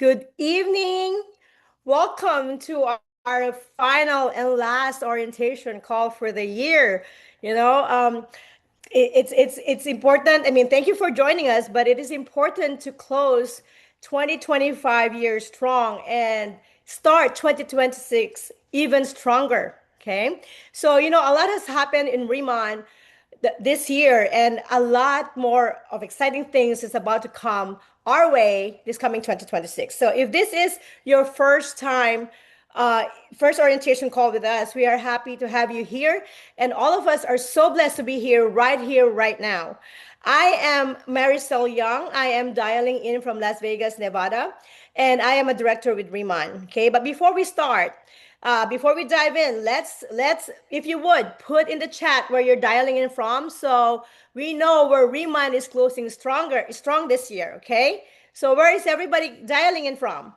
Good evening. Welcome to our final and last orientation call for the year. You know, um, it's important. I mean, thank you for joining us, but it is important to close 2025 years strong and start 2026 even stronger. Okay, so a lot has happened in Riman this year, and a lot more of exciting things is about to come our way this coming 2026. So if this is your first time, first orientation call with us, we are happy to have you here. And all of us are so blessed to be here, right now. I am MARICEL YEUNG. I am dialing in from Las Vegas, Nevada, and I am a director with Riman. Okay, but before we dive in, let's if you would put in the chat where you're dialing in from, so we know where Riman is closing strong this year. Okay, so where is everybody dialing in from?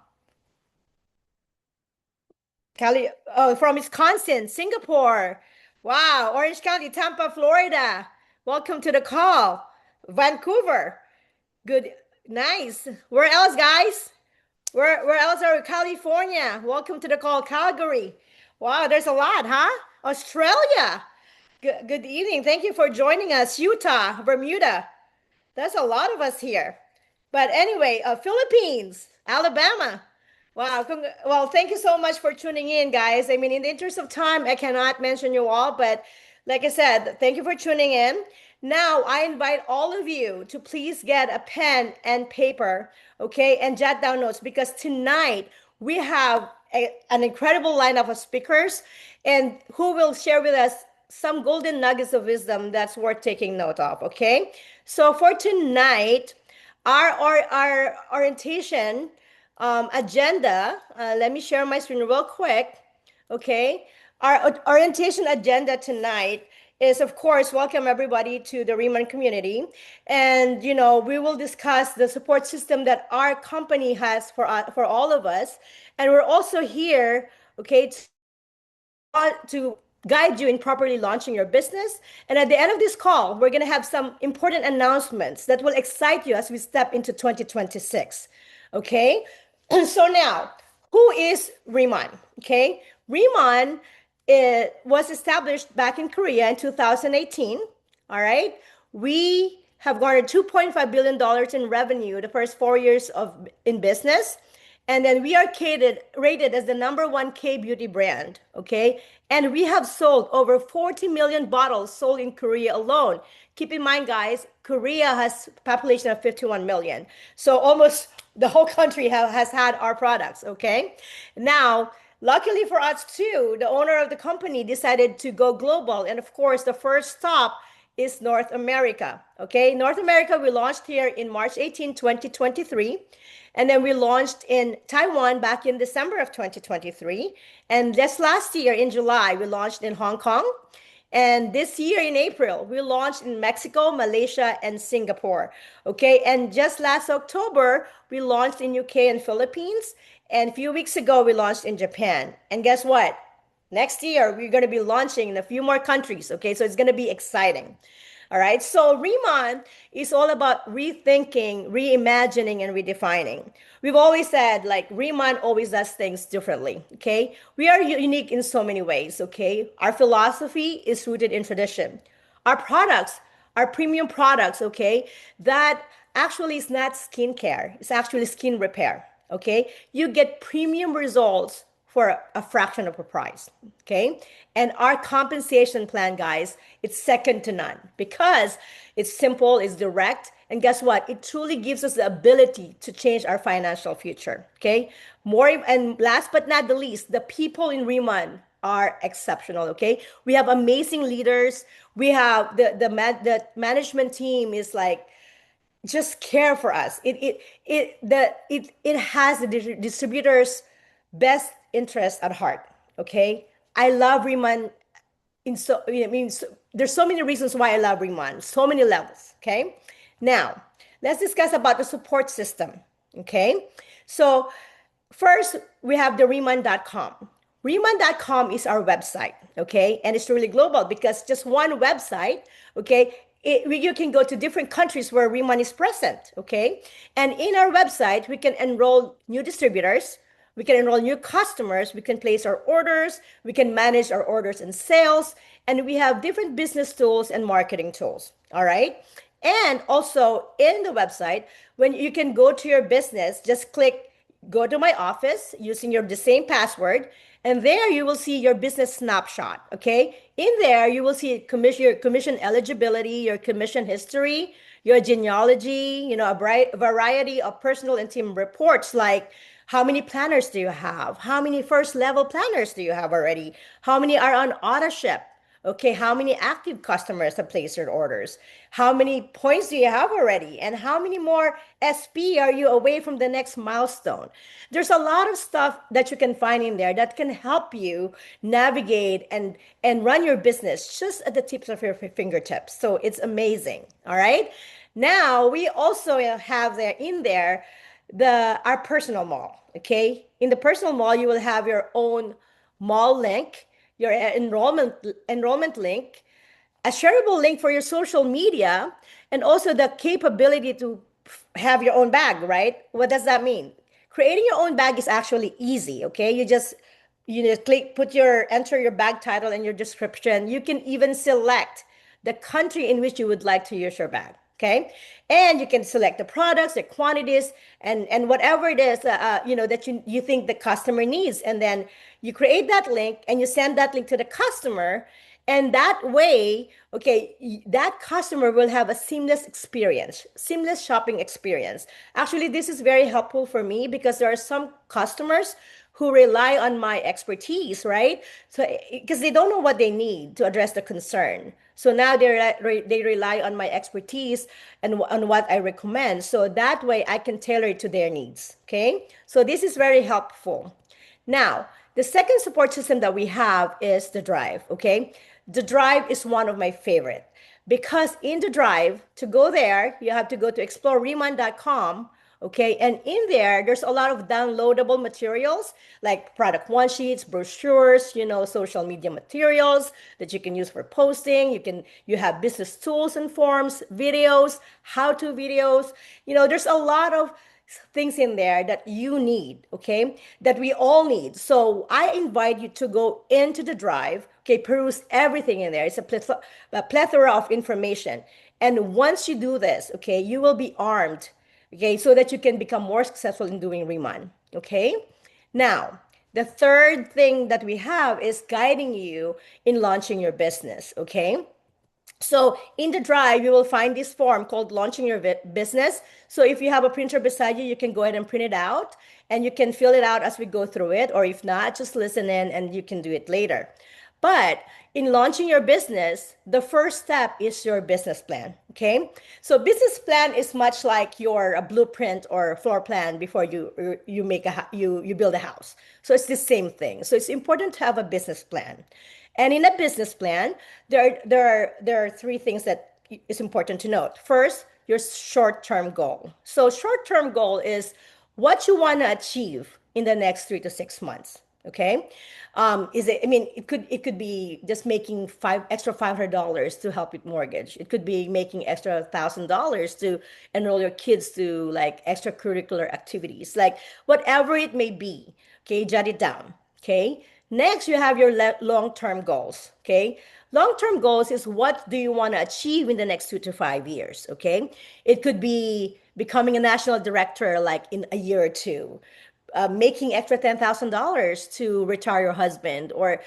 Cali, oh, from Wisconsin, Singapore. Wow, Orange County, Tampa, Florida. Welcome to the call. Vancouver. Good, nice. Where else, guys? Where else are we? California. Welcome to the call. Calgary. Wow, there's a lot, huh? Australia. Good evening. Thank you for joining us. Utah, Bermuda. That's a lot of us here. But anyway, Philippines, Alabama. Wow. Well, thank you so much for tuning in, guys. I mean, in the interest of time, I cannot mention you all, but like I said, thank you for tuning in. Now, I invite all of you to please get a pen and paper, okay, and jot down notes, because tonight we have an incredible lineup of speakers and who will share with us some golden nuggets of wisdom that's worth taking note of, okay? So for tonight, our orientation agenda, let me share my screen real quick, okay? Our orientation agenda tonight is, of course, welcome everybody to the Riman community. And, we will discuss the support system that our company has for all of us. And we're also here, okay, to guide you in properly launching your business. And at the end of this call, we're going to have some important announcements that will excite you as we step into 2026. Okay. So now, who is Riman? Okay. Riman was established back in Korea in 2018. All right. We have garnered $2.5 billion in revenue the first 4 years in business. And then we are rated as the #1 K-beauty brand, okay? And we have sold over 40 million bottles sold in Korea alone. Keep in mind, guys, Korea has a population of 51 million. So almost the whole country has had our products, okay? Now, luckily for us too, the owner of the company decided to go global. And of course, the first stop is North America, okay? North America, we launched here in March 18, 2023. And then we launched in Taiwan back in December of 2023. And just last year in July, we launched in Hong Kong. And this year in April, we launched in Mexico, Malaysia, and Singapore. Okay. And just last October, we launched in UK and Philippines. And a few weeks ago, we launched in Japan. And guess what? Next year, we're going to be launching in a few more countries. Okay. So it's going to be exciting. All right. So Riman is all about rethinking, reimagining, and redefining. We've always said, like, Riman always does things differently. Okay. We are unique in so many ways. Okay. Our philosophy is rooted in tradition. Our products are premium products. Okay. That actually is not skincare. It's actually skin repair. Okay. You get premium results for a fraction of the price, okay? And our compensation plan, guys, it's second to none because it's simple, it's direct, and guess what? It truly gives us the ability to change our financial future, okay? And last but not the least, the people in Riman are exceptional, okay? We have amazing leaders. We have the management team is like, just care for us. It has the distributors' best interest at heart. Okay, I love Riman. There's so many reasons why I love Riman. So many levels. Okay, now let's discuss about the support system. Okay, so first we have the Riman.com. Riman.com is our website. Okay, and it's really global because just one website. Okay, you can go to different countries where Riman is present, okay? And in our website, we can enroll new distributors, we can enroll new customers, we can place our orders, we can manage our orders and sales, and we have different business tools and marketing tools, all right? And also in the website, when you can go to your business, just click go to my office using the same password, and there you will see your business snapshot. Okay, in there you will see your commission eligibility, your commission history, your genealogy, a variety of personal and team reports, like how many planners do you have, how many first level planners do you have already, how many are on auto ship. Okay, how many active customers have placed their orders? How many points do you have already? And how many more SP are you away from the next milestone? There's a lot of stuff that you can find in there that can help you navigate and run your business just at the tips of your fingertips. So it's amazing. All right. Now we also have there our personal mall. Okay. In the personal mall, you will have your own mall link, your enrollment link, a shareable link for your social media, and also the capability to have your own bag, right? What does that mean? Creating your own bag is actually easy, okay? You just enter your bag title and your description. You can even select the country in which you would like to use your bag. Okay, and you can select the products, the quantities, and whatever it is that you think the customer needs, and then you create that link and you send that link to the customer, and that way, okay, that customer will have a seamless experience, seamless shopping experience. Actually, this is very helpful for me because there are some customers who rely on my expertise, right? So because they don't know what they need to address the concern. So now they rely on my expertise and on what I recommend. So that way I can tailor it to their needs. Okay. So this is very helpful. Now, the second support system that we have is the Drive. Okay. The Drive is one of my favorite because in the Drive, to go there, you have to go to explorereman.com. Okay, and in there's a lot of downloadable materials like product one sheets, brochures, social media materials that you can use for posting. You have business tools and forms, videos, how-to videos. There's a lot of things in there that you need, okay, that we all need. So I invite you to go into the Drive, okay, peruse everything in there. It's a plethora of information. And once you do this, okay, you will be armed, okay, so that you can become more successful in doing Riman, okay? Now, the third thing that we have is guiding you in launching your business, okay? So in the Drive, you will find this form called Launching Your Business. So if you have a printer beside you, you can go ahead and print it out, and you can fill it out as we go through it, or if not, just listen in and you can do it later. But in launching your business, the first step is your business plan, okay? So business plan is much like your blueprint or floor plan before you build a house. So it's the same thing. So it's important to have a business plan. And in a business plan, there are three things that is important to note. First, your short-term goal. So short-term goal is what you want to achieve in the next 3 to 6 months. Okay, it could be just making $500 to help with mortgage. It could be making extra $1,000 to enroll your kids to like extracurricular activities, like whatever it may be. Okay, jot it down. Okay. Next, you have your long-term goals. Okay. Long-term goals is what do you want to achieve in the next 2 to 5 years. Okay. It could be becoming a national director like in a year or two. Making extra $10,000 to retire your husband, or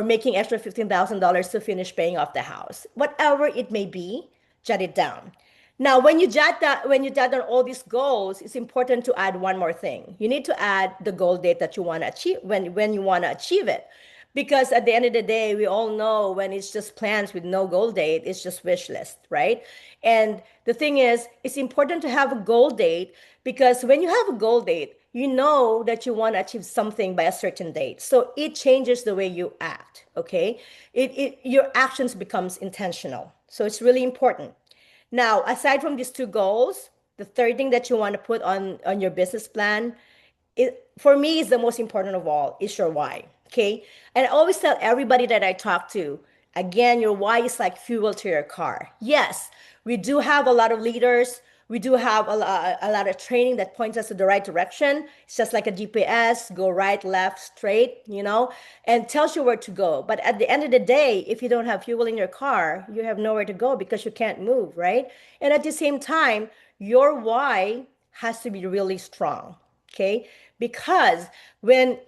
making extra $15,000 to finish paying off the house. Whatever it may be, jot it down. Now, when you jot down all these goals, it's important to add one more thing. You need to add the goal date that you want to achieve when you want to achieve it. Because at the end of the day, we all know when it's just plans with no goal date, it's just wish list, right? And the thing is, it's important to have a goal date because when you have a goal date, you know that you want to achieve something by a certain date. So it changes the way you act, okay? Your actions becomes intentional. So it's really important. Now, aside from these two goals, the third thing that you want to put on your business plan, for me, is the most important of all, is your why. Okay. And I always tell everybody that I talk to, Again, your why is like fuel to your car. Yes, we do have a lot of leaders. We do have a lot of training that points us to the right direction. It's just like a GPS, go right, left, straight, and tells you where to go. But at the end of the day, if you don't have fuel in your car, you have nowhere to go because you can't move, right? And at the same time, your why has to be really strong, okay? Because when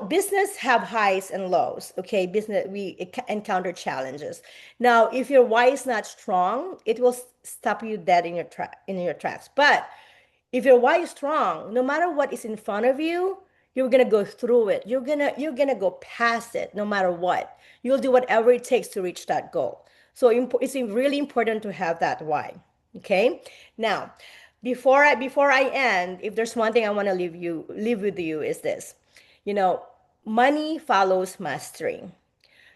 business have highs and lows, okay, business we encounter challenges. Now if your why is not strong, it will stop you dead in your tracks. But if your why is strong, no matter what is in front of you, you're gonna go through it. You're gonna go past it no matter what. You'll do whatever it takes to reach that goal. So it's really important to have that why. Okay. Now, before I end, if there's one thing I want to leave with you is this. You know, money follows mastery.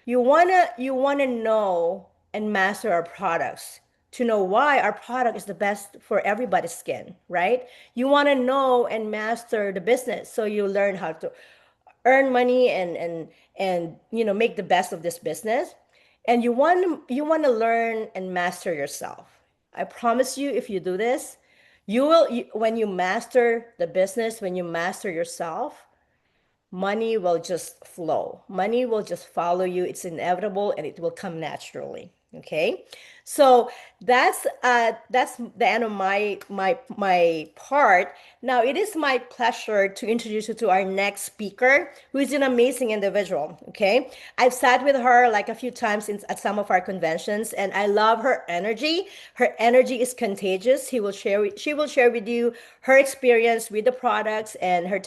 You wanna know and master our products to know why our product is the best for everybody's skin, right? You want to know and master the business so you learn how to earn money and make the best of this business. And you want to learn and master yourself. I promise you, if you do this, when you master the business, when you master yourself, money will just flow. Money will just follow you. It's inevitable and it will come naturally. Okay. So that's the end of my part. Now it is my pleasure to introduce you to our next speaker, who is an amazing individual. Okay. I've sat with her like a few times at some of our conventions, and I love her energy. Her energy is contagious. She will share with you her experience with the products and her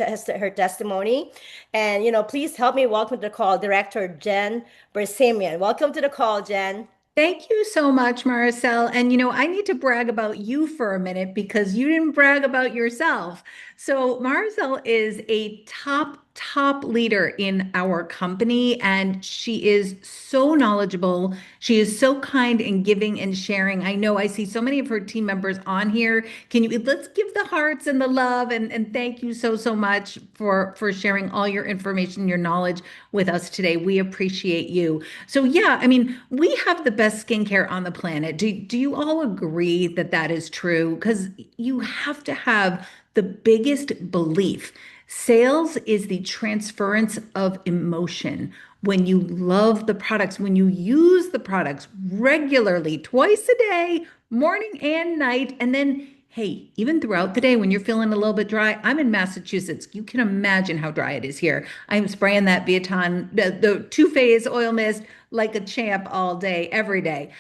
testimony. And please help me welcome to the call Director Jen Barsamian. Welcome to the call, Jen. Thank you so much, Maricel. And I need to brag about you for a minute because you didn't brag about yourself. So, Maricel is a top leader in our company, and she is so knowledgeable. She is so kind and giving and sharing. I know I see so many of her team members on here. Let's give the hearts and the love and thank you so much for sharing all your information, your knowledge with us today. We appreciate you. So yeah, I mean, we have the best skincare on the planet. Do you all agree that that is true? Because you have to have the biggest belief. Sales is the transference of emotion. When you love the products, when you use the products regularly, twice a day, morning and night, and then hey, even throughout the day when you're feeling a little bit dry, I'm in Massachusetts. You can imagine how dry it is here. I'm spraying that Vietton, the two-phase oil mist like a champ all day, every day.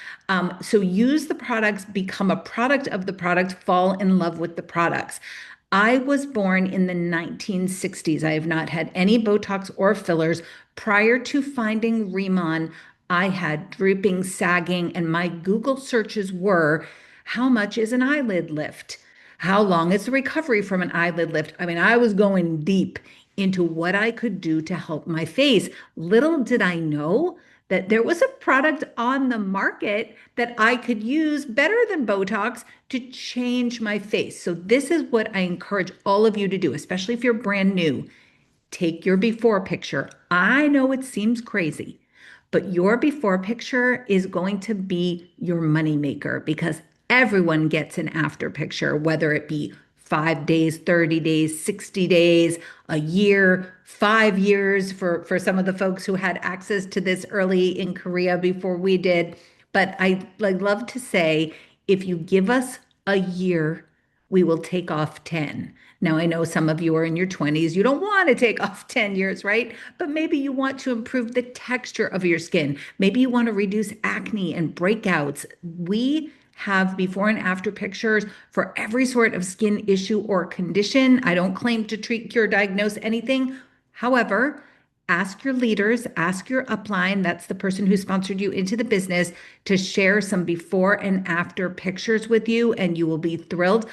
So use the products, become a product of the product, fall in love with the products. I was born in the 1960s. I have not had any Botox or fillers. Prior to finding Riman, I had drooping, sagging, and my Google searches were, how much is an eyelid lift? How long is the recovery from an eyelid lift? I mean, I was going deep into what I could do to help my face. Little did I know that there was a product on the market that I could use better than Botox to change my face. So, this is what I encourage all of you to do, especially if you're brand new. Take your before picture. I know it seems crazy, but your before picture is going to be your moneymaker because everyone gets an after picture, whether it be 5 days, 30 days, 60 days, a year, 5 years for some of the folks who had access to this early in Korea before we did. But I like love to say, if you give us a year, we will take off 10. Now, I know some of you are in your 20s. You don't want to take off 10 years, right? But maybe you want to improve the texture of your skin. Maybe you want to reduce acne and breakouts. We have before and after pictures for every sort of skin issue or condition. I don't claim to treat, cure, diagnose anything. However, ask your leaders, ask your upline, that's the person who sponsored you into the business, to share some before and after pictures with you, and you will be thrilled.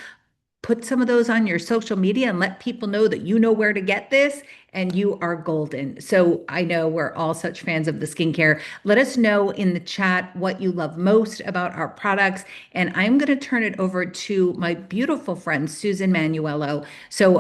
Put some of those on your social media and let people know that you know where to get this. and you are golden. So I know we're all such fans of the skincare. Let us know in the chat what you love most about our products. And I'm going to turn it over to my beautiful friend, Susan Manuello. So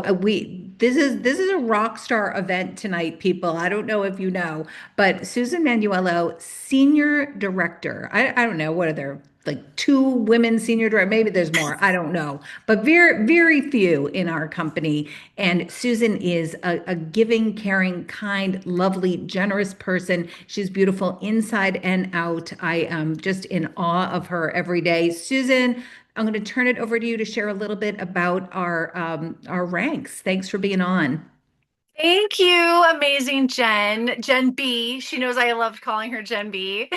this is a rock star event tonight, people. I don't know if you know, but Susan Manuello, Senior Director. I don't know, what are there? Like two women senior director, maybe there's more, I don't know, but very, very few in our company. And Susan is a giving, caring, kind, lovely, generous person. She's beautiful inside and out. I am just in awe of her every day. Susan, I'm going to turn it over to you to share a little bit about our ranks. Thanks for being on. Thank you, amazing Jen. Jen B. She knows I loved calling her Jen B.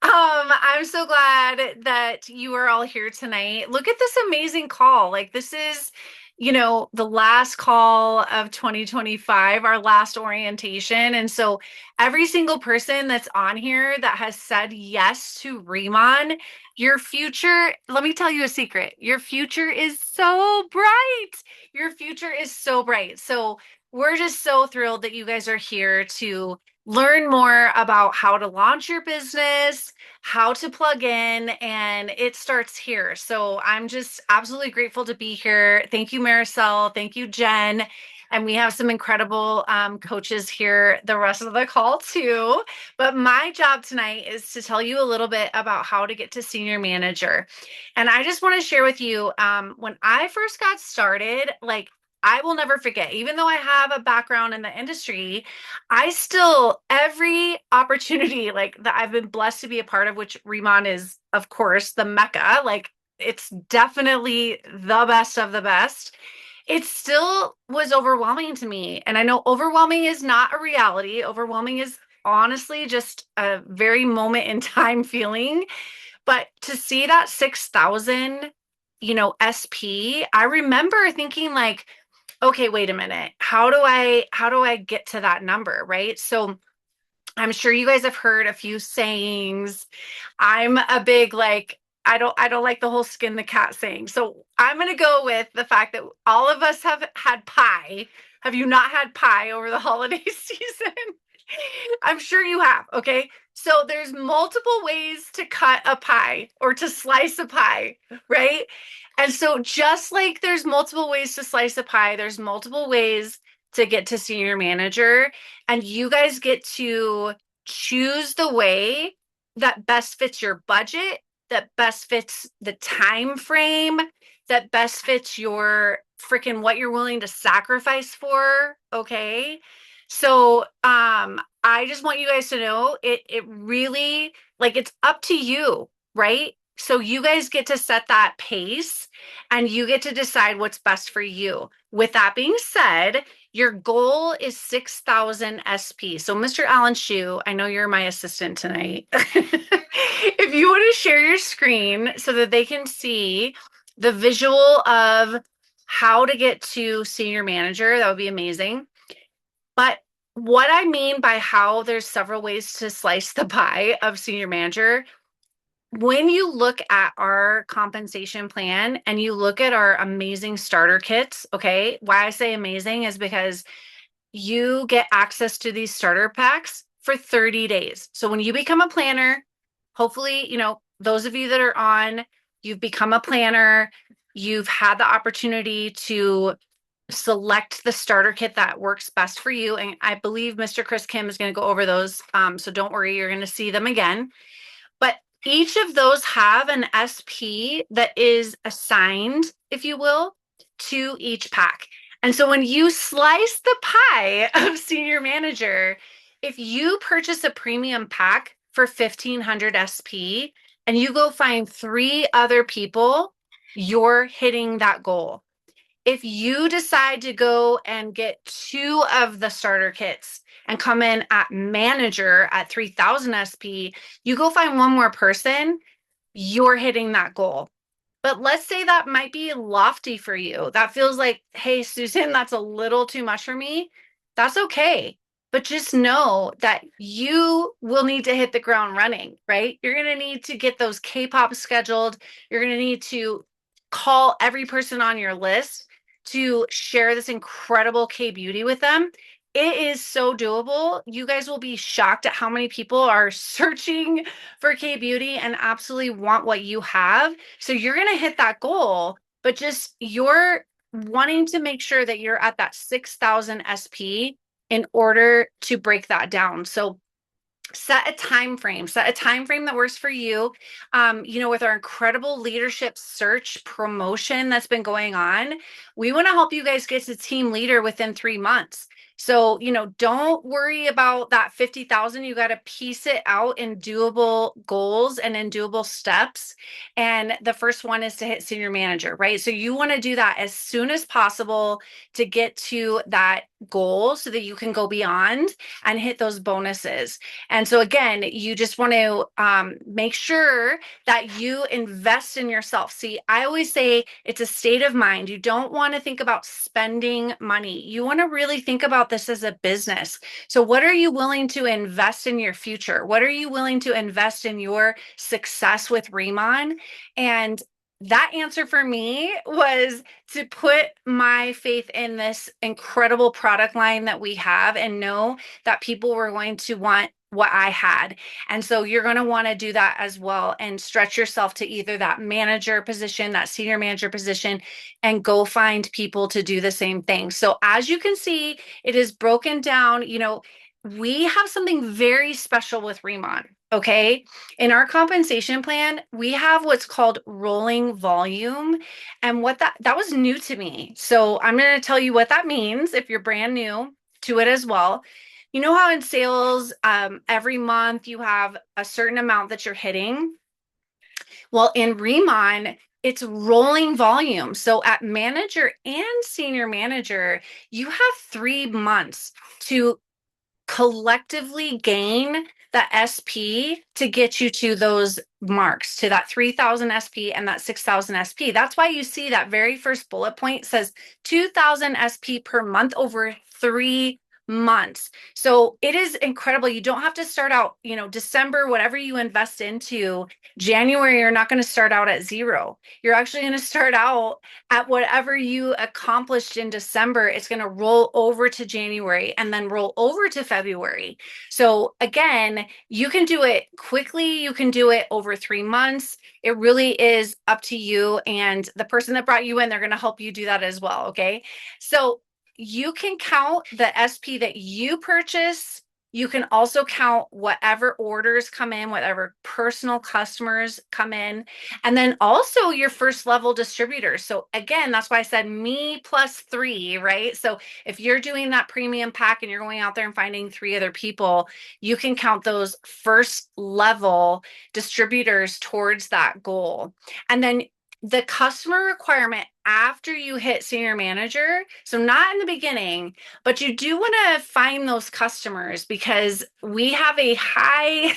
I'm so glad that you are all here tonight. Look at this amazing call. Like this is, the last call of 2025, our last orientation. And so every single person that's on here that has said yes to Riman, your future, let me tell you a secret. Your future is so bright. Your future is so bright. So we're just so thrilled that you guys are here to learn more about how to launch your business, how to plug in, and it starts here. So I'm just absolutely grateful to be here. Thank you, Maricel. Thank you, Jen. And we have some incredible coaches here the rest of the call too. But my job tonight is to tell you a little bit about how to get to senior manager. And I just want to share with you when I first got started, like I will never forget, even though I have a background in the industry, I still, every opportunity like that I've been blessed to be a part of, which Riman is, of course, the Mecca, like it's definitely the best of the best. It still was overwhelming to me. And I know overwhelming is not a reality. Overwhelming is honestly just a very moment in time feeling. But to see that 6,000, SP, I remember thinking like, okay, wait a minute. How do I get to that number, right? So I'm sure you guys have heard a few sayings. I'm a big like I don't like the whole skin the cat saying. So I'm going to go with the fact that all of us have had pie. Have you not had pie over the holiday season? I'm sure you have. Okay. So there's multiple ways to cut a pie or to slice a pie, right? And so just like there's multiple ways to slice a pie, there's multiple ways to get to senior manager, and you guys get to choose the way that best fits your budget, that best fits the time frame, that best fits your freaking what you're willing to sacrifice for, okay? So I just want you guys to know it really like it's up to you, right? So you guys get to set that pace and you get to decide what's best for you. With that being said, your goal is 6,000 SP. So Mr. Allen SHEU, I know you're my assistant tonight. If you want to share your screen so that they can see the visual of how to get to senior manager, that would be amazing. But what I mean by how there's several ways to slice the pie of senior manager, when you look at our compensation plan and you look at our amazing starter kits, okay, why I say amazing is because you get access to these starter packs for 30 days. So when you become a planner, hopefully, those of you that are on, you've become a planner, you've had the opportunity to select the starter kit that works best for you. And I believe Mr. Chris Kim is going to go over those. So don't worry, you're going to see them again. But each of those have an SP that is assigned, if you will, to each pack. And so when you slice the pie of senior manager, if you purchase a premium pack for 1,500 SP and you go find 3 other people, you're hitting that goal. If you decide to go and get 2 of the starter kits and come in at manager at 3,000 SP, you go find one more person, you're hitting that goal. But let's say that might be lofty for you. That feels like, hey, Susan, that's a little too much for me. That's okay. But just know that you will need to hit the ground running, right? You're going to need to get those K-pop scheduled. You're going to need to call every person on your list to share this incredible K beauty with them. It is so doable. You guys will be shocked at how many people are searching for K Beauty and absolutely want what you have. So you're going to hit that goal, but just you're wanting to make sure that you're at that 6,000 SP in order to break that down. So set a time frame, that works for you. With our incredible leadership search promotion that's been going on, we want to help you guys get to team leader within 3 months. So, don't worry about that 50,000. You got to piece it out in doable goals and in doable steps. And the first one is to hit senior manager, right? So you want to do that as soon as possible to get to that goal so that you can go beyond and hit those bonuses. And so again, you just want to make sure that you invest in yourself. See, I always say it's a state of mind. You don't want to think about spending money. You want to really think about this as a business. So what are you willing to invest in your future? What are you willing to invest in your success with Riman? And that answer for me was to put my faith in this incredible product line that we have and know that people were going to want what I had. And so you're going to want to do that as well and stretch yourself to either that manager position, that senior manager position, and go find people to do the same thing. So as you can see, it is broken down. We have something very special with Riman. Okay. In our compensation plan, we have what's called rolling volume. And what that was new to me. So I'm going to tell you what that means if you're brand new to it as well. You know how in sales, every month you have a certain amount that you're hitting? Well, in Riman, it's rolling volume. So at manager and senior manager, you have 3 months to collectively gain the SP to get you to those marks, to that 3,000 SP and that 6,000 SP. That's why you see that very first bullet point says 2,000 SP per month over 3 months. So it is incredible. You don't have to start out, December, whatever you invest into, January, you're not going to start out at zero. You're actually going to start out at whatever you accomplished in December. It's going to roll over to January and then roll over to February. So again, you can do it quickly. You can do it over 3 months. It really is up to you. And the person that brought you in, they're going to help you do that as well. Okay. So you can count the SP that you purchase. You can also count whatever orders come in, whatever personal customers come in, and then also your first level distributors. So again, that's why I said me plus 3, right? So if you're doing that premium pack and you're going out there and finding 3 other people, you can count those first level distributors towards that goal. And then the customer requirement after you hit senior manager, so not in the beginning, but you do want to find those customers because we have a high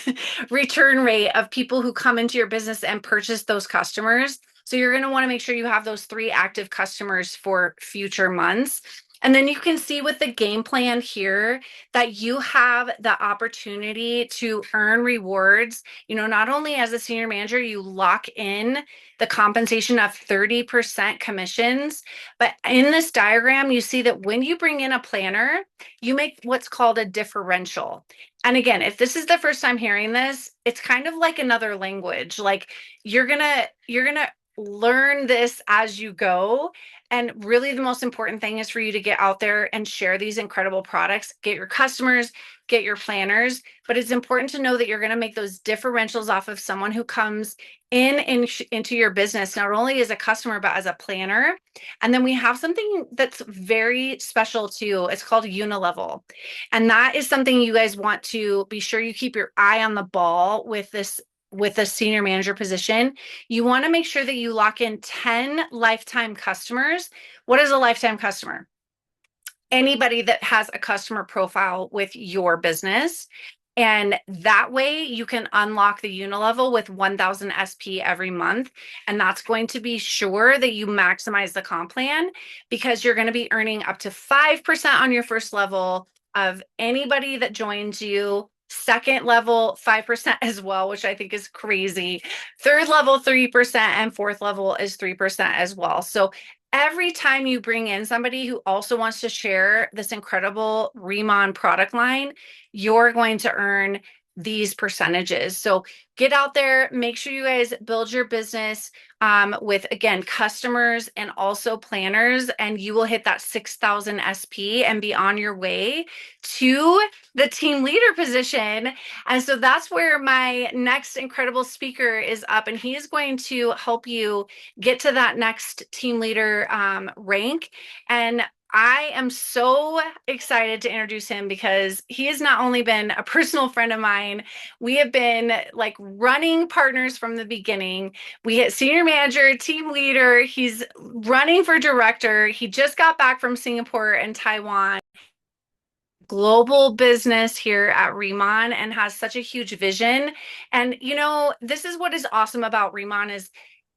return rate of people who come into your business and purchase those customers. So you're going to want to make sure you have those 3 active customers for future months. And then you can see with the game plan here that you have the opportunity to earn rewards. Not only as a senior manager, you lock in the compensation of 30% commissions, but in this diagram, you see that when you bring in a planner, you make what's called a differential. And again, if this is the first time hearing this, it's kind of like another language. Like you're gonna learn this as you go. And really the most important thing is for you to get out there and share these incredible products, get your customers, get your planners. But it's important to know that you're going to make those differentials off of someone who comes into your business, not only as a customer, but as a planner. And then we have something that's very special too. It's called Unilevel. And that is something you guys want to be sure you keep your eye on the ball with this, with a senior manager position. You want to make sure that you lock in 10 lifetime customers. What is a lifetime customer? Anybody that has a customer profile with your business. And that way you can unlock the Unilevel with 1,000 SP every month. And that's going to be sure that you maximize the comp plan because you're going to be earning up to 5% on your first level of anybody that joins you. Second level, 5% as well, which I think is crazy. Third level, 3%, and fourth level is 3% as well. So every time you bring in somebody who also wants to share this incredible Riman product line, you're going to earn these percentages. So get out there, make sure you guys build your business with, again, customers and also planners, and you will hit that 6,000 SP and be on your way to the team leader position. And so that's where my next incredible speaker is up, and he's going to help you get to that next team leader rank. And I am so excited to introduce him because he has not only been a personal friend of mine, we have been like running partners from the beginning. We hit senior manager, team leader. He's running for director. He just got back from Singapore and Taiwan, global business here at Riman, and has such a huge vision. And this is what is awesome about Riman is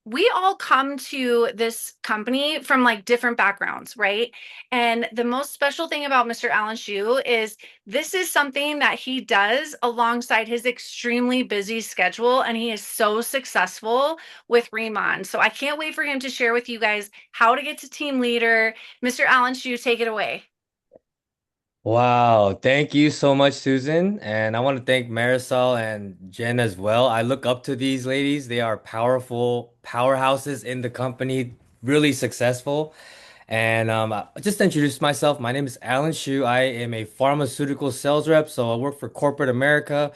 we all come to this company from like different backgrounds, right? And the most special thing about Mr. Allan SHEU is this is something that he does alongside his extremely busy schedule, and he is so successful with Riman. So I can't wait for him to share with you guys how to get to team leader. Mr. Allan SHEU, take it away. Wow, thank you so much, Susan. And I want to thank Marisol and Jen as well. I look up to these ladies. They are powerful powerhouses in the company, really successful. And just to introduce myself, my name is Alan Shu. I am a pharmaceutical sales rep, so I work for corporate America.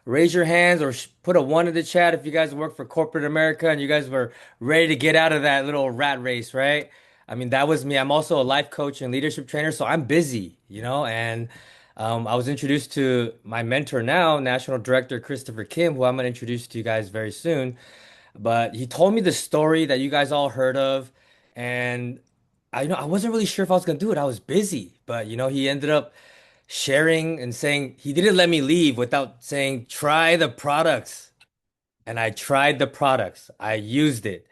Raise your hands or put a one in the chat if you guys work for corporate America and you guys were ready to get out of that little rat race, right? I mean, that was me. I'm also a life coach and leadership trainer, so I'm busy, and I was introduced to my mentor now, National Director Christopher Kim, who I'm going to introduce to you guys very soon. But he told me the story that you guys all heard of, and I wasn't really sure if I was gonna do it. I was busy, but he ended up sharing and saying he didn't let me leave without saying try the products. And I tried the products. I used it.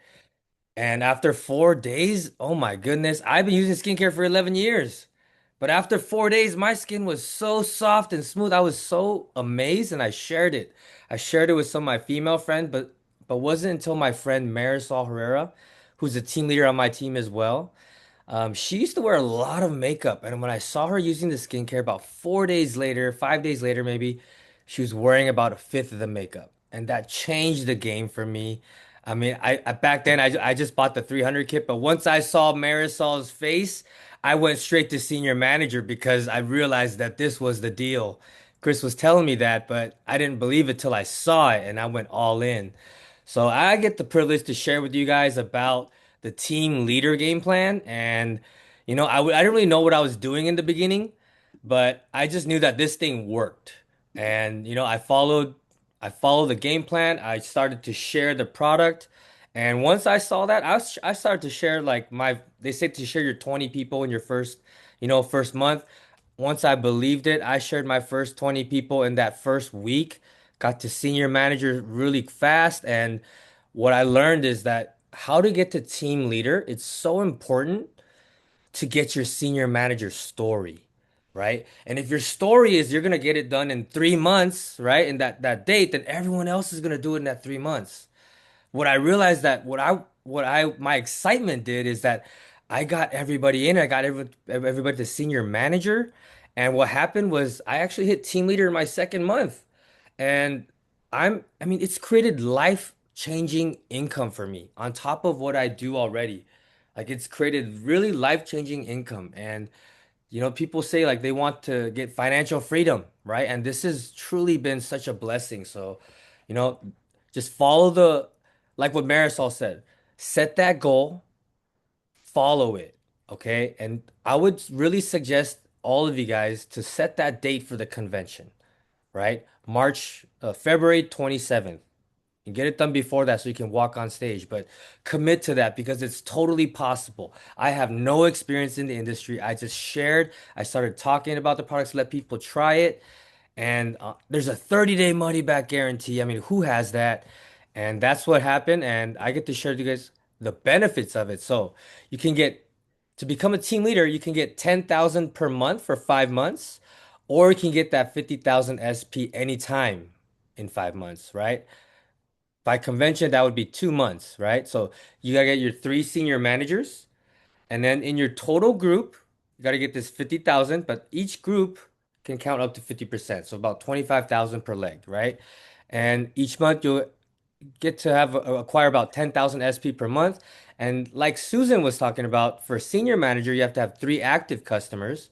And after 4 days, oh my goodness, I've been using skincare for 11 years. But after 4 days, my skin was so soft and smooth. I was so amazed and I shared it. I shared it with some of my female friends, but wasn't until my friend Marisol Herrera, who's a team leader on my team as well. She used to wear a lot of makeup, and when I saw her using the skincare about 4 days later, 5 days later maybe, she was wearing about a fifth of the makeup, and that changed the game for me. I mean, I back then I just bought the 300 kit, but once I saw Marisol's face, I went straight to senior manager because I realized that this was the deal. Chris was telling me that, but I didn't believe it till I saw it, and I went all in. So I get the privilege to share with you guys about the team leader game plan. And, I didn't really know what I was doing in the beginning, but I just knew that this thing worked. And, I followed the game plan. I started to share the product. And once I saw that, I started to share like they say to share your 20 people in your first month. Once I believed it, I shared my first 20 people in that first week, got to senior manager really fast. And what I learned is that how to get to team leader, it's so important to get your senior manager story, right? And if your story is you're gonna get it done in 3 months, right? In that date, then everyone else is gonna do it in that 3 months. What I realized that my excitement did is that I got everybody in, I got everybody to senior manager. And what happened was I actually hit team leader in my second month. And I mean, it's created life-changing income for me on top of what I do already. Like it's created really life-changing income. And people say like they want to get financial freedom, right? And this has truly been such a blessing. So, you know, just like what Marisol said, set that goal, follow it, okay? And I would really suggest all of you guys to set that date for the convention, right? February 27th. And get it done before that so you can walk on stage. But commit to that because it's totally possible. I have no experience in the industry. I started talking about the products, let people try it. And there's a 30-day money back guarantee. I mean, who has that? And that's what happened. And I get to share with you guys the benefits of it. So you can to become a team leader, you can get 10,000 per month for 5 months, or you can get that 50,000 SP anytime in 5 months, right? By convention, that would be 2 months, right? So you gotta get your three senior managers. And then in your total group, you got to get this 50,000, but each group can count up to 50%. So about 25,000 per leg, right? And each month you'll get to have acquire about 10,000 SP per month. And like Susan was talking about, for senior manager, you have to have 3 active customers.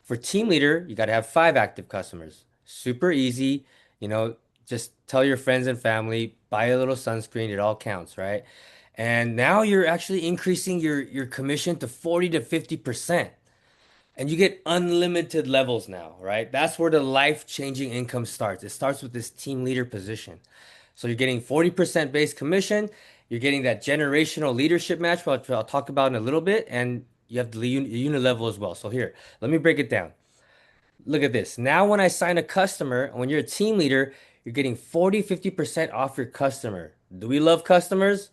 For team leader, you got to have 5 active customers. Super easy, you know, just tell your friends and family, buy a little sunscreen, it all counts, right? And now you're actually increasing your commission to 40 to 50%. And you get unlimited levels now, right? That's where the life-changing income starts. It starts with this team leader position. So you're getting 40% base commission, you're getting that generational leadership match, which I'll talk about in a little bit, and you have the unit level as well. So here, let me break it down. Look at this. Now, when I sign a customer, when you're a team leader, you're getting 40, 50% off your customer. Do we love customers?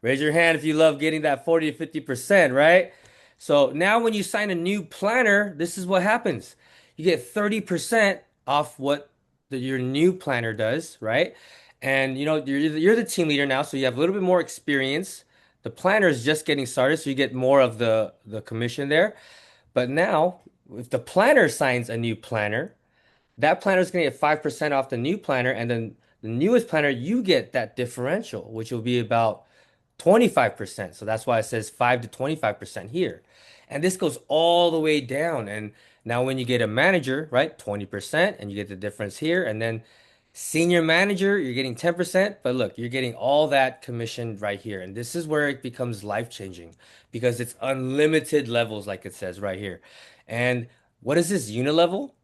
Raise your hand if you love getting that 40 to 50%, right? So now when you sign a new planner, this is what happens. You get 30% off what your new planner does, right? And you know, you're the team leader now, so you have a little bit more experience. The planner is just getting started, so you get more of the commission there. But now, if the planner signs a new planner, that planner is going to get 5% off the new planner, and then the newest planner, you get that differential, which will be about 25%. So that's why it says 5 to 25% here. And this goes all the way down. And now when you get a manager, right, 20%, and you get the difference here. And then senior manager, you're getting 10%. But look, you're getting all that commission right here. And this is where it becomes life-changing because it's unlimited levels, like it says right here. And what is this unit level?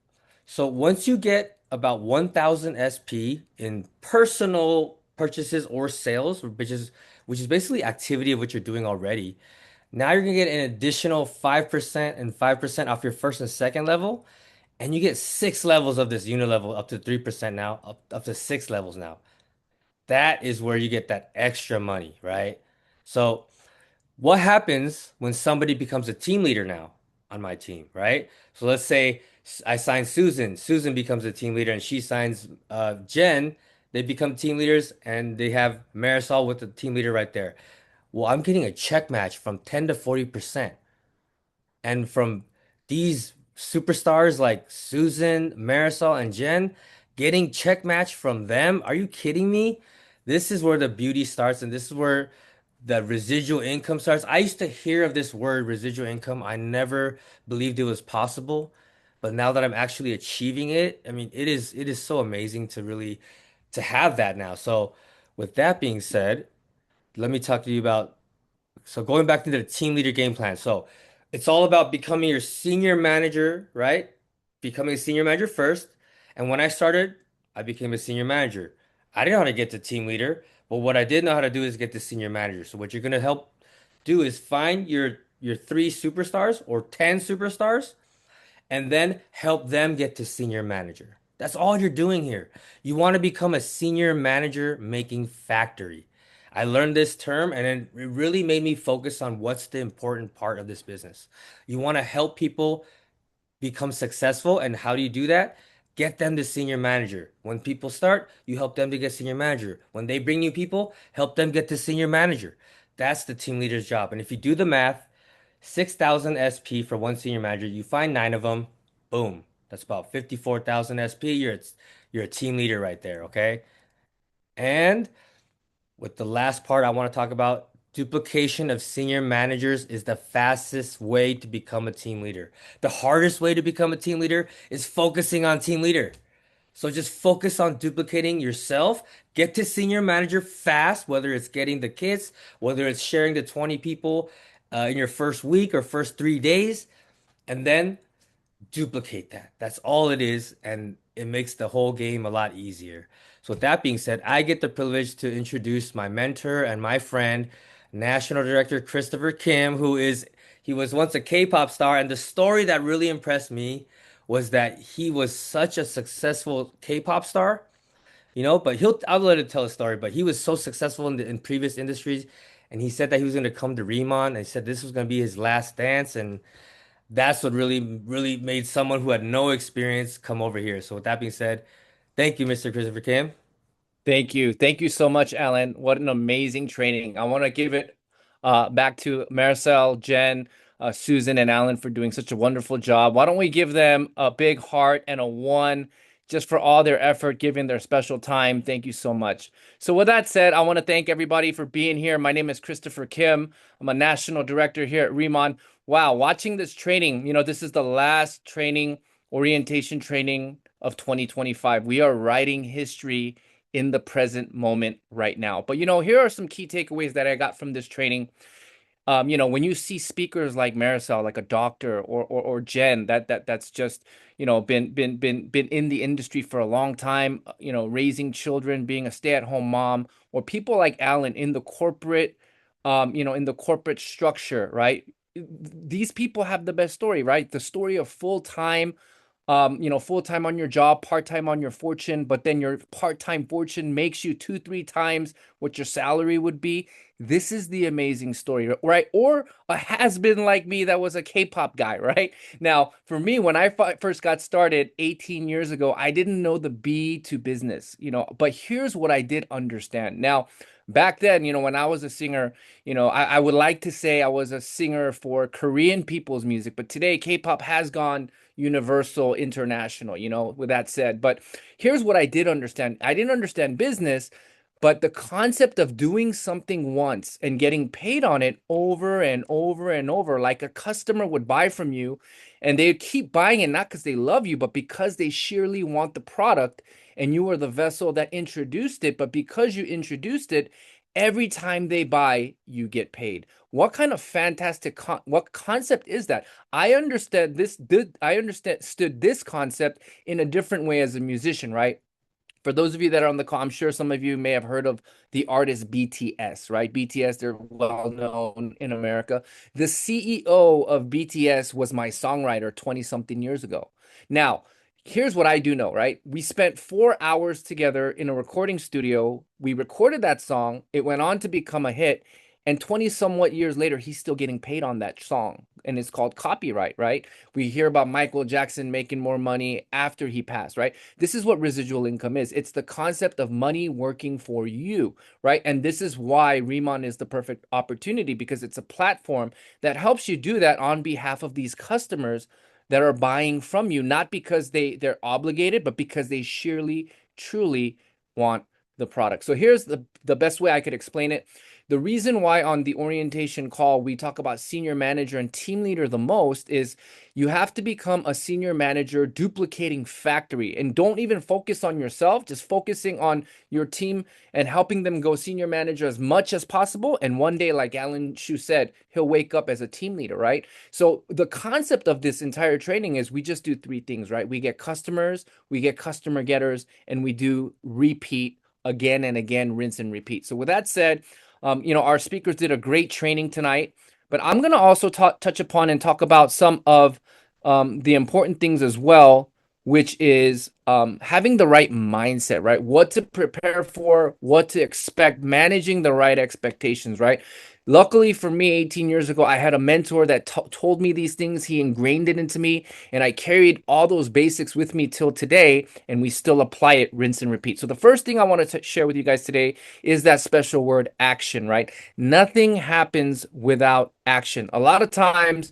So once you get about 1,000 SP in personal purchases or sales, which is basically activity of what you're doing already, now you're gonna get an additional 5% and 5% off your first and second level, and you get 6 levels of this unit level up to 3% now, up to 6 levels now. That is where you get that extra money, right? So what happens when somebody becomes a team leader now on my team, right? So let's say I sign Susan. Susan becomes a team leader and she signs Jen. They become team leaders and they have Marisol with the team leader right there. Well, I'm getting a check match from 10 to 40%. And from these superstars like Susan, Marisol, and Jen, getting check match from them, are you kidding me? This is where the beauty starts, and this is where the residual income starts. I used to hear of this word residual income. I never believed it was possible, but now that I'm actually achieving it, I mean, it is so amazing to really to have that now. So, with that being said, let me talk to you about so going back to the team leader game plan. So it's all about becoming your senior manager, right? Becoming a senior manager first. And when I started, I became a senior manager. I didn't know how to get to team leader, but what I did know how to do is get to senior manager. So what you're gonna help do is find your 3 superstars or 10 superstars and then help them get to senior manager. That's all you're doing here. You want to become a senior manager making factory. I learned this term and it really made me focus on what's the important part of this business. You want to help people become successful, and how do you do that? Get them to senior manager. When people start, you help them to get senior manager. When they bring new people, help them get to senior manager. That's the team leader's job. And if you do the math, 6,000 SP for one senior manager. You find 9 of them, boom. That's about 54,000 SP. You're a team leader right there, okay? And with the last part I want to talk about, duplication of senior managers is the fastest way to become a team leader. The hardest way to become a team leader is focusing on team leader. So just focus on duplicating yourself. Get to senior manager fast, whether it's getting the kids, whether it's sharing the 20 people in your first week or first 3 days, and then duplicate that. That's all it is, and it makes the whole game a lot easier. So with that being said, I get the privilege to introduce my mentor and my friend, National Director Christopher Kim, he was once a K-pop star, and the story that really impressed me was that he was such a successful K-pop star, but I'll let him tell a story, but he was so successful in previous industries, and he said that he was going to come to Riman, and he said this was going to be his last dance, and that's what really, really made someone who had no experience come over here. So with that being said, thank you, Mr. Christopher Kim. Thank you. Thank you so much, Alan. What an amazing training. I want to give it back to Maricel, Jen, Susan, and Alan for doing such a wonderful job. Why don't we give them a big heart and a one just for all their effort, giving their special time. Thank you so much. So with that said, I want to thank everybody for being here. My name is Christopher Kim. I'm a national director here at Riman. Wow, watching this training, this is the last orientation training of 2025. We are writing history in the present moment right now. But here are some key takeaways that I got from this training. When you see speakers like Maricel, like a doctor, or Jen, that's just been in the industry for a long time, raising children, being a stay-at-home mom, or people like Alan in the corporate, in the corporate structure, right? These people have the best story, right? The story of full-time full-time on your job, part-time on your fortune, but then your part-time fortune makes you 2-3 times what your salary would be. This is the amazing story, right? Or a has-been like me that was a K-pop guy, right? Now, for me, when I first got started 18 years ago, I didn't know the B to business, but here's what I did understand. Now, back then, when I was a singer, I would like to say I was a singer for Korean people's music, but today K-pop has gone universal, international, with that said. But here's what I did understand. I didn't understand business, but the concept of doing something once and getting paid on it over and over and over, like a customer would buy from you, and they keep buying it, not because they love you, but because they sheerly want the product, and you were the vessel that introduced it. But because you introduced it, every time they buy, you get paid. What kind of fantastic what concept is that? I understood this concept in a different way as a musician, right? For those of you that are on the call, I'm sure some of you may have heard of the artist BTS, right? BTS, they're well known in America. The CEO of BTS was my songwriter 20 something years ago. Now, here's what I do know, right? We spent 4 hours together in a recording studio. We recorded that song. It went on to become a hit. And 20 somewhat years later, he's still getting paid on that song. And it's called copyright, right? We hear about Michael Jackson making more money after he passed, right? This is what residual income is. It's the concept of money working for you, right? And this is why Riman is the perfect opportunity, because it's a platform that helps you do that on behalf of these customers that are buying from you, not because they're obligated, but because they sheerly, truly want the product. So here's the best way I could explain it. The reason why on the orientation call we talk about senior manager and team leader the most is you have to become a senior manager duplicating factory, and don't even focus on yourself, just focusing on your team and helping them go senior manager as much as possible. And one day, like Alan Shu said, he'll wake up as a team leader, right? So the concept of this entire training is we just do 3 things, right? We get customers, we get customer getters, and we do repeat again and again, rinse and repeat. So with that said, our speakers did a great training tonight, but I'm going to also touch upon and talk about some of the important things as well, which is having the right mindset, right? What to prepare for, what to expect, managing the right expectations, right? Luckily for me, 18 years ago, I had a mentor that told me these things. He ingrained it into me, and I carried all those basics with me till today, and we still apply it, rinse and repeat. So the first thing I want to share with you guys today is that special word action, right? Nothing happens without action. A lot of times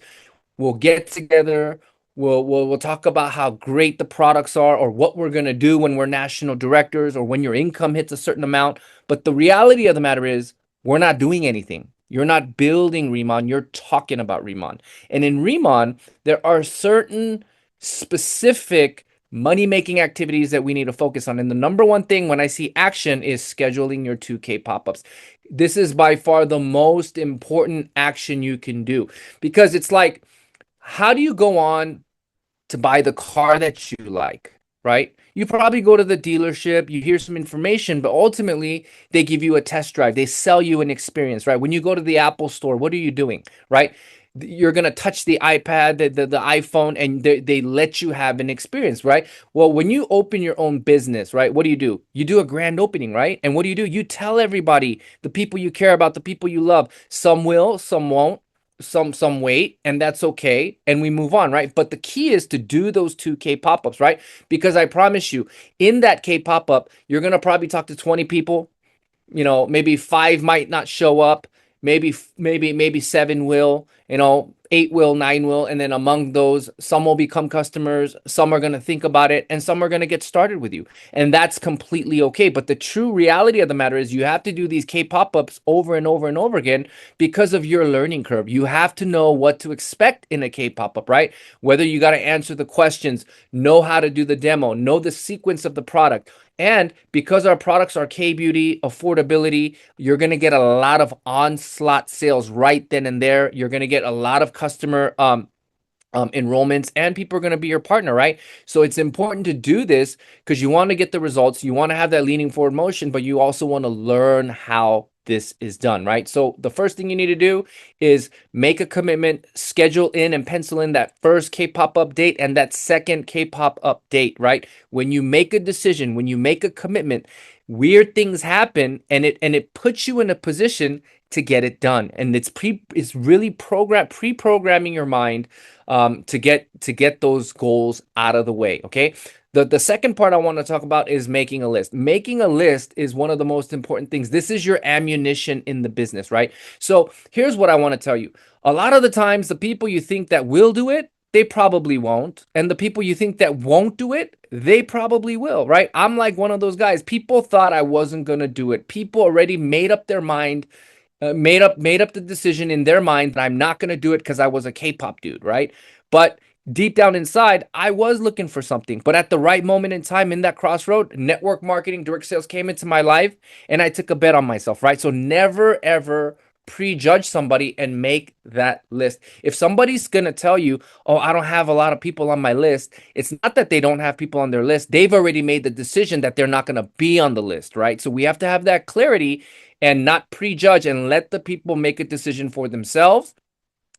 we'll get together, we'll talk about how great the products are, or what we're going to do when we're national directors, or when your income hits a certain amount. But the reality of the matter is we're not doing anything. You're not building Riman, you're talking about Riman. And in Riman, there are certain specific money-making activities that we need to focus on. And the number one thing when I see action is scheduling your 2K pop-ups. This is by far the most important action you can do, because it's like, how do you go on to buy the car that you like, right? You probably go to the dealership, you hear some information, but ultimately they give you a test drive. They sell you an experience, right? When you go to the Apple store, what are you doing, right? You're going to touch the iPad, the iPhone, and they let you have an experience, right? Well, when you open your own business, right, what do? You do a grand opening, right? And what do? You tell everybody, the people you care about, the people you love. Some will, some won't. Some wait, and that's okay, and we move on, right? But the key is to do those 2K pop-ups, right? Because I promise you, in that K pop-up, you're gonna probably talk to 20 people, maybe 5 might not show up, maybe 7 will, 8 will, 9 will, and then among those, some will become customers, some are going to think about it, and some are going to get started with you. And that's completely okay. But the true reality of the matter is you have to do these K-pop-ups over and over and over again because of your learning curve. You have to know what to expect in a K-pop-up, right? Whether you got to answer the questions, know how to do the demo, know the sequence of the product. And because our products are K-beauty, affordability, you're going to get a lot of on-slot sales right then and there. You're going to get a lot of customer enrollments, and people are going to be your partner, right? So it's important to do this because you want to get the results. You want to have that leaning forward motion, but you also want to learn how this is done, right? So the first thing you need to do is make a commitment, schedule in and pencil in that first K-pop update and that second K-pop update, right? When you make a decision, when you make a commitment, weird things happen, and it puts you in a position to get it done. And it's really pre-programming your mind to get those goals out of the way. Okay. The second part I want to talk about is making a list. Making a list is one of the most important things. This is your ammunition in the business, right? So here's what I want to tell you. A lot of the times, the people you think that will do it, they probably won't. And the people you think that won't do it, they probably will, right? I'm like one of those guys. People thought I wasn't going to do it. People already made up their mind, made up the decision in their mind that I'm not going to do it because I was a K-pop dude, right? But deep down inside, I was looking for something. But at the right moment in time, in that crossroad, network marketing, direct sales came into my life, and I took a bet on myself, right? So never, ever prejudge somebody and make that list. If somebody's going to tell you, oh, I don't have a lot of people on my list, it's not that they don't have people on their list. They've already made the decision that they're not going to be on the list, right? So we have to have that clarity and not prejudge and let the people make a decision for themselves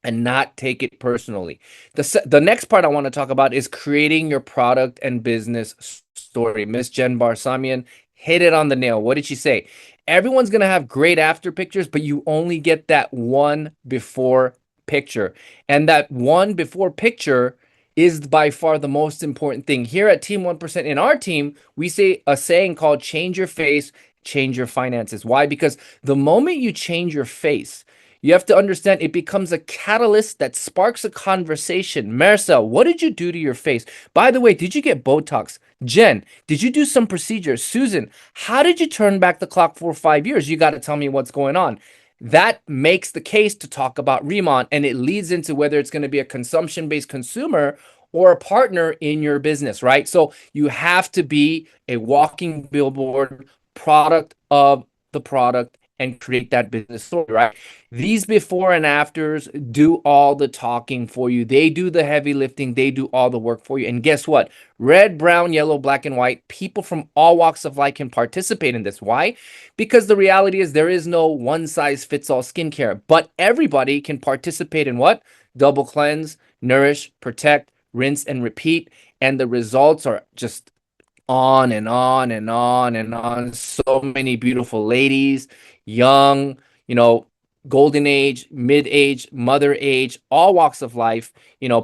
and not take it personally. The next part I want to talk about is creating your product and business story. Miss Jen Barsamian hit it on the nail. What did she say? Everyone's going to have great after pictures, but you only get that one before picture. And that one before picture is by far the most important thing. Here at Team 1%, in our team, we say a saying called change your face, change your finances. Why? Because the moment you change your face, you have to understand it becomes a catalyst that sparks a conversation. Maricel, what did you do to your face? By the way, did you get Botox? Jen, did you do some procedures? Susan, how did you turn back the clock for 5 years? You got to tell me what's going on. That makes the case to talk about Riman, and it leads into whether it's going to be a consumption-based consumer or a partner in your business, right? So you have to be a walking billboard, product of the product, and create that business story, right? These before and afters do all the talking for you. They do the heavy lifting. They do all the work for you. And guess what? Red, brown, yellow, black, and white, people from all walks of life can participate in this. Why? Because the reality is there is no one size fits all skincare, but everybody can participate in what? Double cleanse, nourish, protect, rinse, and repeat. And the results are just on and on and on and on. So many beautiful ladies, young, golden age, mid age, mother age, all walks of life,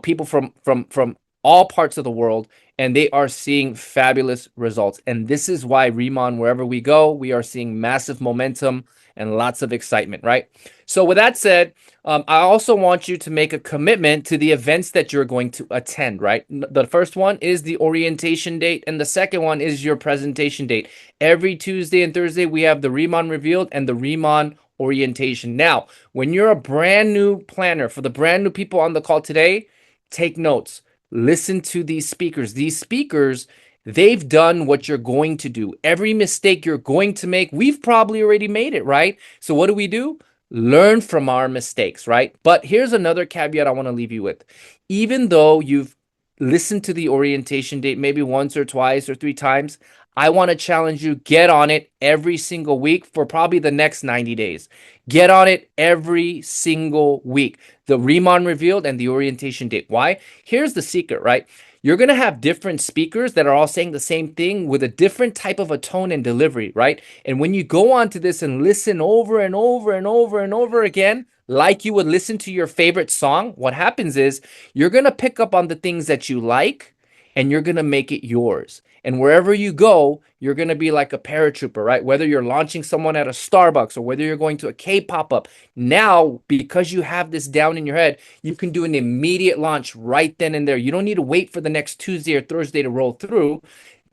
people from all parts of the world, and they are seeing fabulous results. And this is why Riman, wherever we go, we are seeing massive momentum and lots of excitement, right? So with that said, I also want you to make a commitment to the events that you're going to attend, right? The first one is the orientation date, and the second one is your presentation date. Every Tuesday and Thursday, we have the Riman Revealed and the Riman Orientation. Now, when you're a brand new planner, for the brand new people on the call today, take notes. Listen to these speakers. These speakers, they've done what you're going to do. Every mistake you're going to make, we've probably already made it, right? So what do? Learn from our mistakes, right? But here's another caveat I want to leave you with. Even though you've listened to the orientation date maybe once or twice or 3 times, I want to challenge you, get on it every single week for probably the next 90 days. Get on it every single week. The Riman Revealed and the orientation date. Why? Here's the secret, right? You're going to have different speakers that are all saying the same thing with a different type of a tone and delivery, right? And when you go on to this and listen over and over and over and over again, like you would listen to your favorite song, what happens is you're going to pick up on the things that you like and you're going to make it yours. And wherever you go, you're going to be like a paratrooper, right? Whether you're launching someone at a Starbucks or whether you're going to a K pop-up, now, because you have this down in your head, you can do an immediate launch right then and there. You don't need to wait for the next Tuesday or Thursday to roll through.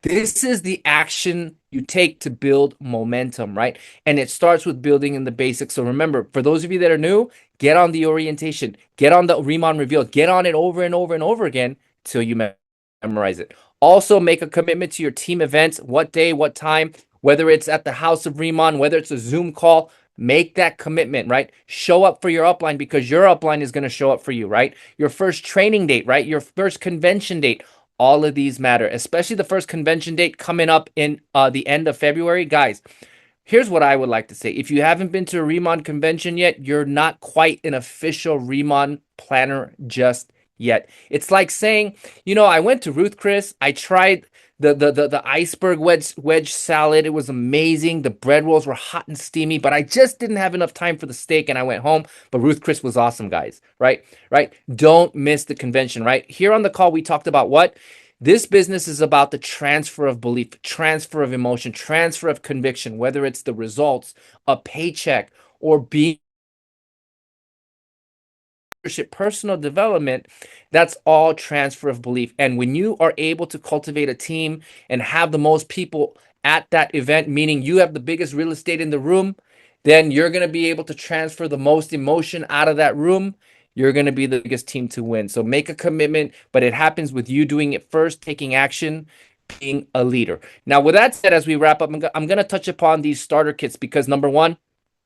This is the action you take to build momentum, right? And it starts with building in the basics. So remember, for those of you that are new, get on the orientation, get on the Riman reveal, get on it over and over and over again till you memorize it. Also, make a commitment to your team events, what day, what time, whether it's at the house of Riman, whether it's a Zoom call. Make that commitment, right? Show up for your upline because your upline is going to show up for you, right? Your first training date, right? Your first convention date. All of these matter, especially the first convention date coming up in the end of February. Guys, here's what I would like to say. If you haven't been to a Riman convention yet, you're not quite an official Riman planner just yet. It's like saying, I went to Ruth Chris. I tried the iceberg wedge salad. It was amazing. The bread rolls were hot and steamy, but I just didn't have enough time for the steak and I went home. But Ruth Chris was awesome, guys. Right? Don't miss the convention, right? Here on the call, we talked about what? This business is about the transfer of belief, transfer of emotion, transfer of conviction, whether it's the results, a paycheck, or being personal development. That's all transfer of belief. And when you are able to cultivate a team and have the most people at that event, meaning you have the biggest real estate in the room, then you're going to be able to transfer the most emotion out of that room. You're going to be the biggest team to win. So make a commitment, but it happens with you doing it first, taking action, being a leader. Now, with that said, as we wrap up, I'm going to touch upon these starter kits because number one,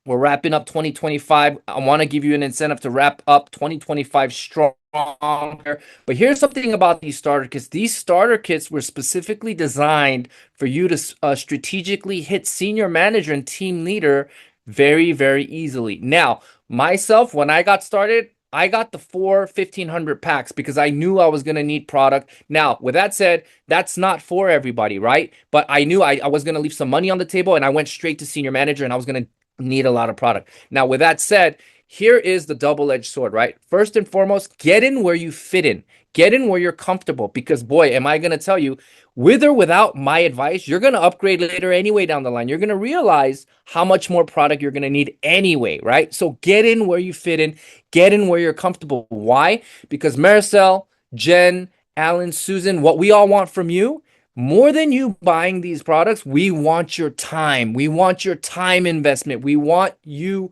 we're wrapping up 2025. I want to give you an incentive to wrap up 2025 strong. But here's something about these starter kits. These starter kits were specifically designed for you to strategically hit senior manager and team leader very, very easily. Now, myself, when I got started, I got the 1,500 packs because I knew I was going to need product. Now, with that said, that's not for everybody, right? But I knew I was going to leave some money on the table and I went straight to senior manager and I was going to need a lot of product. Now, with that said, here is the double-edged sword, right? First and foremost, get in where you fit in. Get in where you're comfortable because, boy, am I going to tell you, with or without my advice, you're going to upgrade later anyway down the line. You're going to realize how much more product you're going to need anyway, right? So get in where you fit in. Get in where you're comfortable. Why? Because Maricel, Jen, Alan, Susan, what we all want from you, more than you buying these products, we want your time. We want your time investment. We want you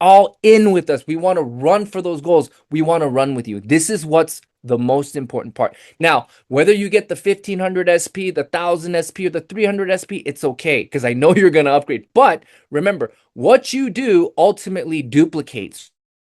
all in with us. We want to run for those goals. We want to run with you. This is what's the most important part. Now, whether you get the 1,500 SP, the 1,000 SP, or the 300 SP, it's okay because I know you're going to upgrade. But remember, what you do ultimately duplicates,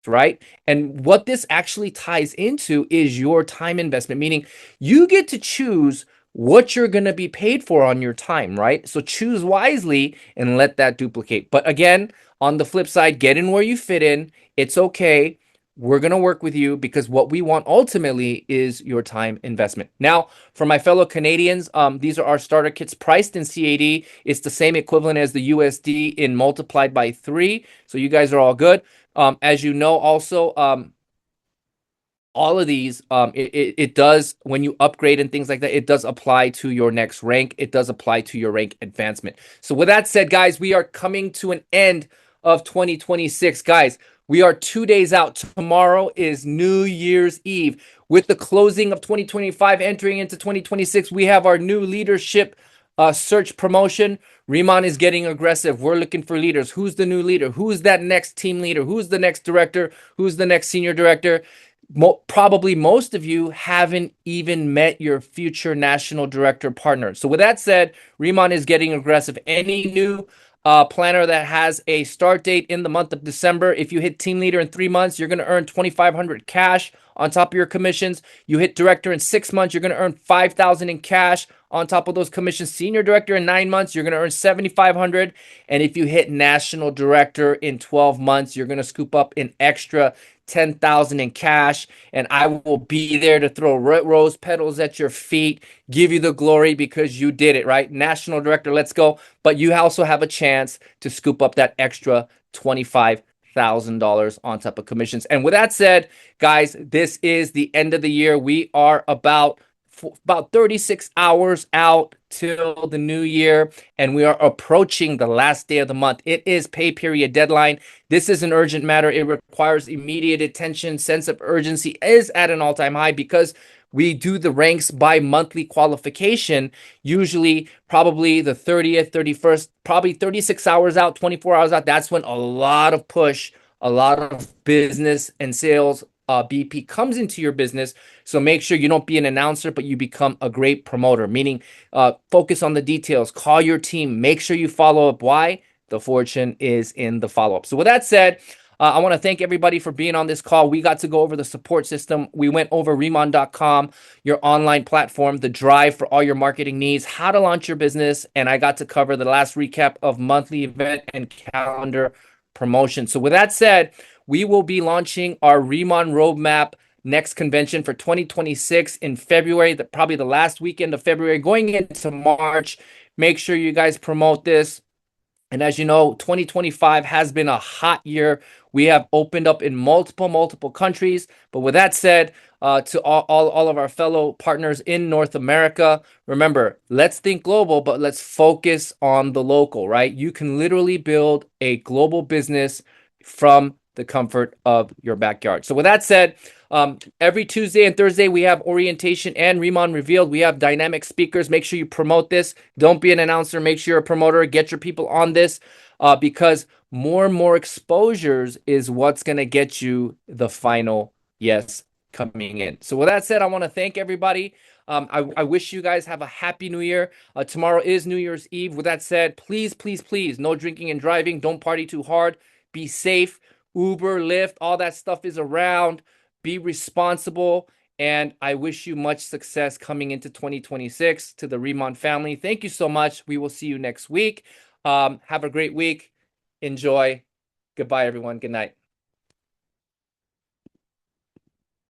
right? And what this actually ties into is your time investment, meaning you get to choose what you're going to be paid for on your time, right? So choose wisely and let that duplicate. But again, on the flip side, get in where you fit in. It's okay. We're going to work with you because what we want ultimately is your time investment. Now, for my fellow Canadians, these are our starter kits priced in CAD. It's the same equivalent as the USD in multiplied by 3. So you guys are all good. As you know, also, all of these, it does, when you upgrade and things like that, it does apply to your next rank. It does apply to your rank advancement. So with that said, guys, we are coming to an end of 2026. Guys, we are 2 days out. Tomorrow is New Year's Eve. With the closing of 2025, entering into 2026, we have our new leadership search promotion. Riman is getting aggressive. We're looking for leaders. Who's the new leader? Who's that next team leader? Who's the next director? Who's the next senior director? Probably most of you haven't even met your future national director partner. So with that said, Riman is getting aggressive. Any new planner that has a start date in the month of December, if you hit team leader in 3 months, you're going to earn 2,500 cash on top of your commissions. You hit director in 6 months, you're going to earn 5,000 in cash on top of those commissions. Senior director in 9 months, you're going to earn 7,500. And if you hit national director in 12 months, you're going to scoop up an extra 10,000 in cash, and I will be there to throw rose petals at your feet, give you the glory because you did it, right? National director, let's go. But you also have a chance to scoop up that extra $25,000 on top of commissions. And with that said, guys, this is the end of the year. We are about about 36 hours out till the new year, and we are approaching the last day of the month. It is pay period deadline. This is an urgent matter. It requires immediate attention. Sense of urgency is at an all-time high because we do the ranks by monthly qualification, usually probably the 30th, 31st, probably 36 hours out, 24 hours out. That's when a lot of push, a lot of business and sales BP comes into your business. So make sure you don't be an announcer, but you become a great promoter, meaning focus on the details, call your team, make sure you follow up. Why? The fortune is in the follow-up. So with that said, I want to thank everybody for being on this call. We got to go over the support system. We went over Riman.com, your online platform, the drive for all your marketing needs, how to launch your business, and I got to cover the last recap of monthly event and calendar promotion. So with that said, we will be launching our Riman Roadmap next convention for 2026 in February, probably the last weekend of February, going into March. Make sure you guys promote this. And as you know, 2025 has been a hot year. We have opened up in multiple countries. But with that said, to all of our fellow partners in North America, remember, let's think global, but let's focus on the local, right? You can literally build a global business from the comfort of your backyard. So with that said, every Tuesday and Thursday, we have orientation and Riman Revealed. We have dynamic speakers. Make sure you promote this. Don't be an announcer. Make sure you're a promoter. Get your people on this because more and more exposures is what's going to get you the final yes coming in. So with that said, I want to thank everybody. I wish you guys have a happy new year. Tomorrow is New Year's Eve. With that said, please, no drinking and driving. Don't party too hard. Be safe. Uber, Lyft, all that stuff is around. Be responsible. And I wish you much success coming into 2026 to the Riman family. Thank you so much. We will see you next week. Have a great week. Enjoy. Goodbye, everyone. Good night.